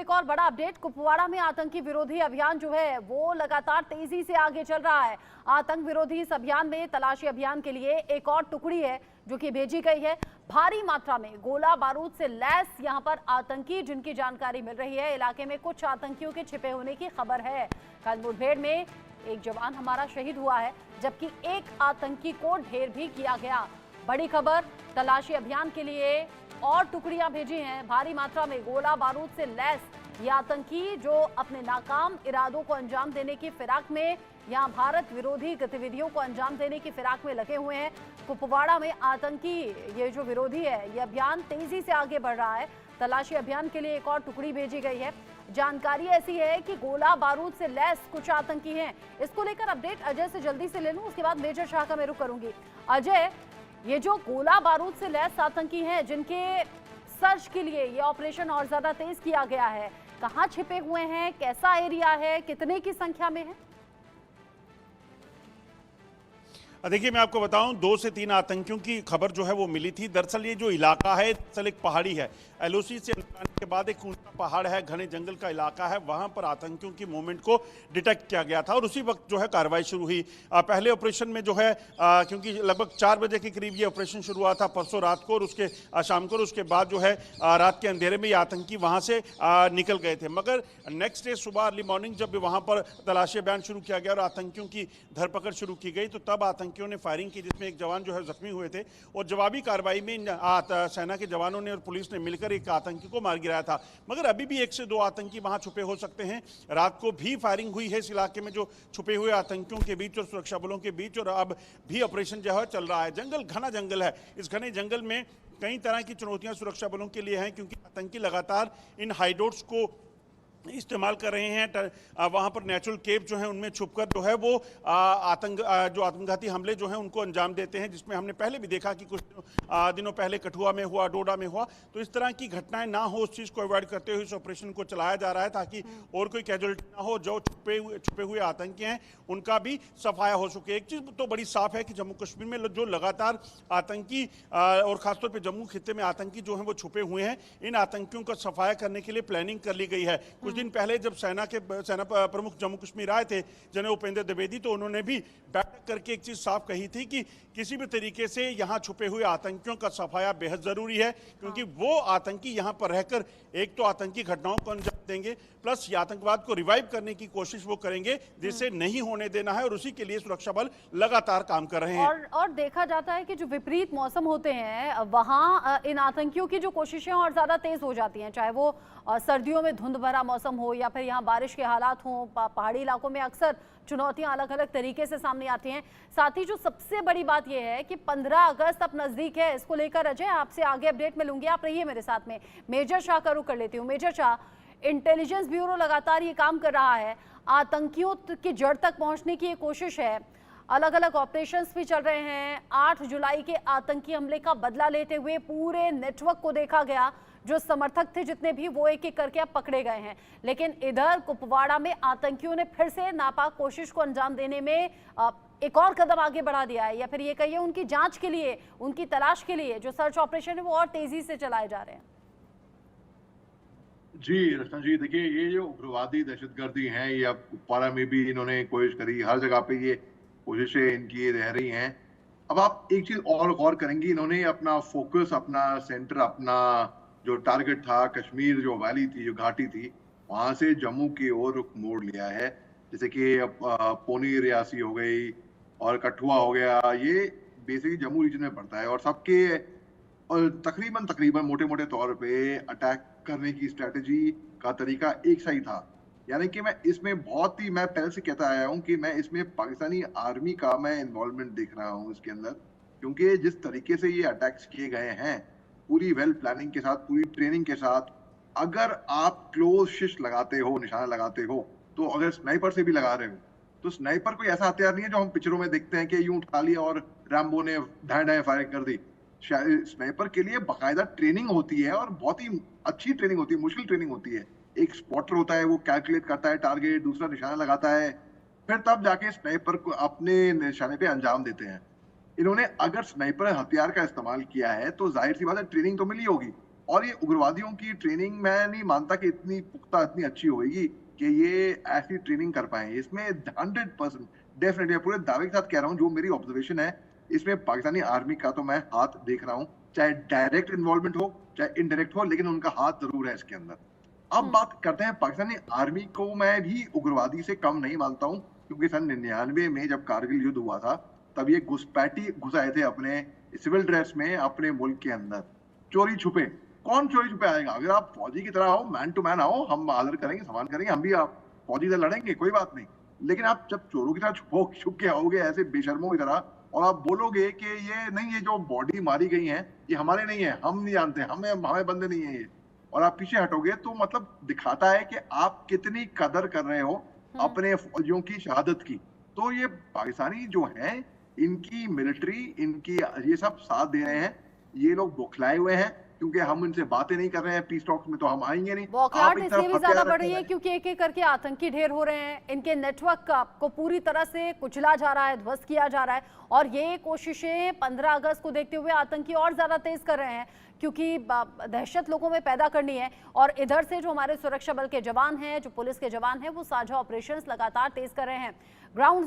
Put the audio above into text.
एक और बड़ा अपडेट, कुपवाड़ा में आतंकी विरोधी अभियान जो है वो लगातार तेजी से आगे चल रहा है। आतंक विरोधी इस अभियान में तलाशी अभियान के लिए एक और टुकड़ी है जो कि भेजी गई है। भारी मात्रा में गोला बारूद से लैस यहां पर आतंकी, जिनकी जानकारी मिल रही है इलाके में कुछ आतंकियों के छिपे होने की खबर है। कल मुठभेड़ में एक जवान हमारा शहीद हुआ है, जबकि एक आतंकी को ढेर भी किया गया। बड़ी खबर, तलाशी अभियान के लिए और टुकड़ियां भेजी हैं। भारी मात्रा में गोला बारूद से लैस ये आतंकी जो अपने नाकाम इरादों को अंजाम देने की फिराक में, यहां भारत विरोधी गतिविधियों को अंजाम देने की फिराक में लगे हुए हैं। कुपवाड़ा में आतंकी ये जो विरोधी है, ये अभियान तेजी से आगे बढ़ रहा है। तलाशी अभियान के लिए एक और टुकड़ी भेजी गई है। जानकारी ऐसी है कि गोला बारूद से लैस कुछ आतंकी हैं। इसको लेकर अपडेट अजय से जल्दी से ले लूं, उसके बाद मेजर शाह का मैं रुख करूंगी। अजय, ये जो गोला बारूद से लैस आतंकी हैं जिनके सर्च के लिए ये ऑपरेशन और ज्यादा तेज किया गया है, कहां छिपे हुए हैं, कैसा एरिया है, कितने की संख्या में है? देखिए, मैं आपको बताऊं, 2 से 3 आतंकियों की खबर जो है वो मिली थी। दरअसल ये जो इलाका है, दरअसल एक पहाड़ी है। एलओसी से अंदर आने के बाद एक ऊंचा पहाड़ है, घने जंगल का इलाका है, वहां पर आतंकियों की मूवमेंट को डिटेक्ट किया गया था और उसी वक्त जो है कार्रवाई शुरू हुई। पहले ऑपरेशन में जो है क्योंकि लगभग 4 बजे के करीब ये ऑपरेशन शुरू हुआ था परसों रात को, और उसके शाम को, उसके बाद जो है रात के अंधेरे में ये आतंकी वहां से निकल गए थे। मगर नेक्स्ट डे सुबह अर्ली मॉर्निंग जब वहां पर तलाशी अभियान शुरू किया गया और आतंकियों की धरपकड़ शुरू की गई, तो तब आतंकियों ने फायरिंग की, जिसमें एक जवान जो है जख्मी हुए थे, और जवाबी कार्रवाई में सेना के जवानों ने और पुलिस ने मिलकर एक आतंकी को मार गिराया था। मगर अभी भी 1 से 2 आतंकी वहां छुपे हो सकते हैं। रात को भी फायरिंग हुई है इस इलाके में जो छुपे हुए आतंकियों के बीच और सुरक्षा बलों के बीच, और अब भी ऑपरेशन जो है चल रहा है। जंगल घना जंगल है, इस घने जंगल में कई तरह की चुनौतियां सुरक्षा बलों के लिए हैं, क्योंकि आतंकी लगातार इन हाइडआउट्स को इस्तेमाल कर रहे हैं। वहां पर नेचुरल केव जो है उनमें छुपकर जो है वो जो आत्मघाती हमले जो हैं उनको अंजाम देते हैं, जिसमें हमने पहले भी देखा कि कुछ दिनों पहले कठुआ में हुआ, डोडा में हुआ। तो इस तरह की घटनाएं ना हो, उस चीज़ को अवॉइड करते हुए इस ऑपरेशन को चलाया जा रहा है, ताकि और कोई कैजुअलिटी ना हो। जो छुपे हुए आतंकी हैं उनका भी सफाया हो सके। एक चीज़ तो बड़ी साफ है कि जम्मू कश्मीर में जो लगातार आतंकी और खासतौर पर जम्मू खित्ते में आतंकी जो हैं वो छुपे हुए हैं, इन आतंकियों का सफाया करने के लिए प्लानिंग कर ली गई है। कुछ दिन पहले जब सेना प्रमुख जम्मू कश्मीर आए थे, जनरल उपेंद्र द्विवेदी, तो उन्होंने भी बैठक करके एक चीज साफ कही थी कि किसी भी तरीके से यहां छुपे हुए आतंकियों का सफाया बेहद जरूरी है, क्योंकि वो आतंकी यहां पर रहकर एक तो आतंकी घटनाओं को अंजाम देंगे, प्लस ये आतंकवाद को रिवाइव करने की कोशिश वो करेंगे, जिसे नहीं होने देना है, और उसी के लिए सुरक्षा बल लगातार काम कर रहे हैं। और देखा जाता है कि जो विपरीत मौसम होते हैं वहां इन आतंकियों की जो कोशिशें और ज्यादा तेज हो जाती हैं, चाहे वो सर्दियों में धुंध भरा मौसम हो या फिर यहाँ बारिश के हालात हों। पहाड़ी इलाकों में अक्सर चुनौतियां अलग अलग तरीके से सामने आती हैं। साथ ही जो सबसे बड़ी बात यह है कि 15 अगस्त अब नजदीक है। इसको लेकर अजय आपसे आगे अपडेट मिलूंगी, आप रहिए मेरे साथ में। मेजर शाह का रुख कर लेती हूँ। मेजर शाह, इंटेलिजेंस ब्यूरो लगातार ये काम कर रहा है, आतंकियों की जड़ तक पहुंचने की ये कोशिश है, अलग अलग ऑपरेशंस भी चल रहे हैं। 8 जुलाई के आतंकी हमले का बदला लेते हुए पूरे नेटवर्क को देखा गया, जो समर्थक थे जितने भी, वो एक एक करके अब पकड़े गए हैं। लेकिन इधर कुपवाड़ा में आतंकियों ने फिर से नापाक कोशिश को अंजाम देने में एक और कदम आगे बढ़ा दिया है, या फिर ये कहिए उनकी जांच के लिए, उनकी तलाश के लिए जो सर्च ऑपरेशन है वो और तेजी से चलाए जा रहे हैं। जी रचना जी, देखिए ये जो उग्रवादी दहशतगर्दी हैं, ये अब कुपवाड़ा में भी इन्होंने कोशिश करी, हर जगह पे ये कोशिशें इनकी रह रही हैं। अब आप एक चीज और गौर करेंगे, इन्होंने अपना फोकस, अपना सेंटर, अपना जो टारगेट था, कश्मीर जो वैली थी, जो घाटी थी, वहां से जम्मू की ओर रुख मोड़ लिया है। जैसे कि पौनी रियासी हो गई और कठुआ हो गया, ये बेसिकली जम्मू रीजन में पड़ता है, और सबके और तकरीबन मोटे मोटे तौर पे अटैक करने की स्ट्रेटेजी का तरीका एक सा ही था। यानी कि मैं पहले से कहता आया हूं कि मैं इसमें पाकिस्तानी आर्मी का मैं इन्वॉल्वमेंट देख रहा हूं इसके अंदर, क्योंकि जिस तरीके से ये अटैक्स किए गए हैं, पूरी वेल प्लानिंग के साथ, पूरी ट्रेनिंग के साथ, अगर आप क्लोज शिश लगाते हो, निशाना लगाते हो, तो अगर स्नाइपर से भी लगा रहे हो, तो स्नाइपर कोई ऐसा हथियार नहीं है जो हम पिक्चरों में देखते हैं कि यूं उठा लिया और रैम्बो ने ढाई फायरिंग कर दी। स्नाइपर के लिए बाकायदा ट्रेनिंग होती है, और बहुत ही अच्छी ट्रेनिंग होती है, मुश्किल ट्रेनिंग होती है। एक स्पॉटर होता है, वो कैलकुलेट करता है टारगेट, दूसरा निशाना लगाता है, फिर तब जाके स्नाइपर को अपने निशाने पे अंजाम देते हैं। इन्होंने अगर स्नाइपर हथियार का इस्तेमाल किया है तो जाहिर सी बात है ट्रेनिंग तो मिली होगी, और ये उग्रवादियों की ट्रेनिंग मैं नहीं मानता कि इतनी पुख्ता, इतनी अच्छी होगी कि ये ऐसी ट्रेनिंग कर पाए। इसमें 100% डेफिनेटली पूरे दावे के साथ कह रहा हूँ, जो मेरी ऑब्जर्वेशन है, इसमें पाकिस्तानी आर्मी का तो मैं हाथ देख रहा हूँ, चाहे डायरेक्ट इन्वॉल्वमेंट हो चाहे इनडायरेक्ट हो, लेकिन उनका हाथ जरूर है इसके अंदर। अब बात करते हैं पाकिस्तानी आर्मी को, मैं भी उग्रवादी से कम नहीं मानता हूँ, क्योंकि सन 99 में जब कारगिल युद्ध हुआ था, तब ये घुसपैठी घुस आए थे अपने सिविल ड्रेस में अपने मुल्क के अंदर, चोरी छुपे। कौन चोरी छुपे आएगा? अगर आप फौजी की तरह आओ, मैन टू मैन आओ, हम आदर करेंगे, सम्मान करेंगे, हम भी आप फौजी से लड़ेंगे, कोई बात नहीं। लेकिन आप जब चोरों की तरह छुप के आओगे ऐसे बेशर्मों की तरह, और आप बोलोगे कि ये नहीं, ये जो बॉडी मारी गई है ये हमारे नहीं है, हम नहीं जानते, हमें बंदे नहीं है ये, और आप पीछे हटोगे, तो मतलब दिखाता है कि आप कितनी कदर कर रहे हो अपने फौजियों की शहादत की। तो ये पाकिस्तानी जो है, इनकी मिलिट्री, इनकी ये सब साथ दे रहे हैं, ये लोग बौखलाए हुए हैं, क्योंकि हम इनसे बातें नहीं कर रहे हैं पीस टॉक्स में, तो हम आएंगे नहीं। बौखलाहट इसलिए भी ज्यादा बढ़ रही है क्योंकि एक एक करके आतंकी ढेर हो रहे हैं, इनके नेटवर्क को पूरी तरह से कुचला जा रहा है, ध्वस्त किया जा रहा है, और ये कोशिशें 15 अगस्त को देखते हुए आतंकी और ज्यादा तेज कर रहे हैं, क्योंकि दहशत लोगों में पैदा करनी है। और इधर से जो हमारे सुरक्षा बल के जवान हैं, जो पुलिस के जवान हैं, वो साझा ऑपरेशंस लगातार तेज कर रहे हैं। ग्राउंड